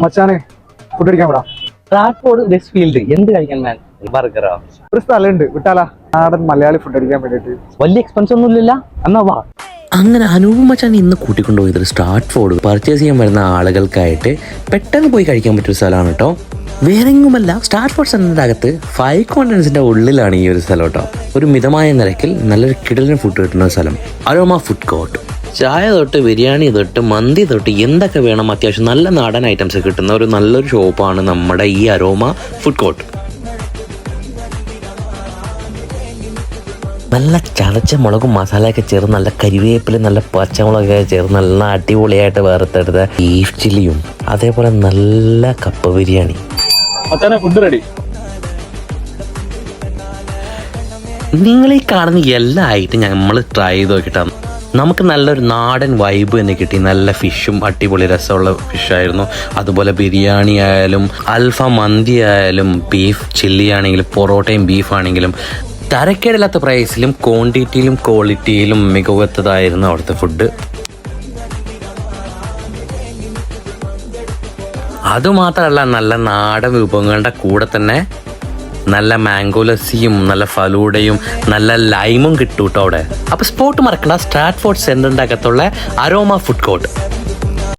മച്ചാനെ ഫുഡ് അടിക്കാൻ വിടാം. സ്ട്രാറ്റ്ഫോർഡ് വെസ്റ്റ്ഫീൽഡ് എന്ത് കഴിക്കാൻ മാൻ? ബർഗറോ? ഒരു സ്ഥലമുണ്ട് വിട്ടാലാ, നാടൻ മലയാളി ഫുഡ് അടിക്കാൻ വേണ്ടിട്ട്. വലിയ എക്സ്പെൻസ് ഒന്നും ഇല്ലല്ല, എന്നാ വാ. അങ്ങനെ അനൂപ് മച്ചാൻ ഇന്ന് കൂട്ടിക്കൊണ്ടുപോയത് സ്ട്രാറ്റ്ഫോർഡ് പർച്ചേസ് ചെയ്യാൻ വരുന്ന ആളുകൾക്കായിട്ട് പെട്ടെന്ന് പോയി കഴിക്കാൻ പറ്റിയൊരു സ്ഥലമാണ് കേട്ടോ. വേറെങ്ങുമല്ല, സ്ട്രാറ്റ്ഫോർഡ് സെന്ററിന്റെ അകത്ത് 5 കോണ്ടിനെന്റ്സിന്റെ ഉള്ളിലാണ് ഈ ഒരു സ്ഥലം കേട്ടോ. ഒരു മിതമായ നിരക്കിൽ നല്ലൊരു കിടലിന് ഫുഡ് കിട്ടുന്ന സ്ഥലം, അരോമ ഫുഡ് കോർട്ട്. ചായ തൊട്ട് ബിരിയാണി തൊട്ട് മന്തി തൊട്ട് എന്തൊക്കെ വേണം, അത്യാവശ്യം നല്ല നാടൻ ഐറ്റംസ് കിട്ടുന്ന ഒരു നല്ലൊരു ഷോപ്പാണ് നമ്മുടെ ഈ അരോമ ഫുഡ് കോർട്ട്. നല്ല ചതച്ച മുളകും മസാലയൊക്കെ ചേർന്ന്, നല്ല കരിവേപ്പില, നല്ല പച്ചമുളകൊക്കെ ചേർന്ന് നല്ല അടിപൊളിയായിട്ട് വറുത്തെടുത്ത ബീഫ് ചില്ലിയും അതേപോലെ നല്ല കപ്പ ബിരിയാണി. Food ready. നിങ്ങൾ ഈ കാണുന്ന എല്ലാ ഐറ്റം നമ്മൾ ട്രൈ ചെയ്ത് നോക്കിയിട്ടാണ്. നമുക്ക് നല്ലൊരു നാടൻ വൈബ് തന്നെ കിട്ടി. നല്ല ഫിഷും അടിപൊളി രസമുള്ള ഫിഷായിരുന്നു. അതുപോലെ ബിരിയാണി ആയാലും അൽഫാം മന്തി ആയാലും ബീഫ് ചില്ലി ആണെങ്കിലും പൊറോട്ടയും ബീഫാണെങ്കിലും തരക്കേടില്ലാത്ത പ്രൈസിലും ക്വാണ്ടിറ്റിയിലും ക്വാളിറ്റിയിലും മികവത്തതായിരുന്നു അവിടുത്തെ ഫുഡ്. അതുമാത്രമല്ല, നല്ല നാടൻ വിഭവങ്ങളുടെ കൂടെ തന്നെ നല്ല മാംഗോ ലസ്സിയും നല്ല ഫലൂഡയും നല്ല ലൈമും കിട്ടും കേട്ടോ അവിടെ. അപ്പോൾ സ്പോട്ട് മറക്കണ്ട, സ്ട്രാറ്റ്ഫോർഡ് സെന്ററിൻ്റെ അകത്തുള്ള അരോമ ഫുഡ് കോർട്ട്.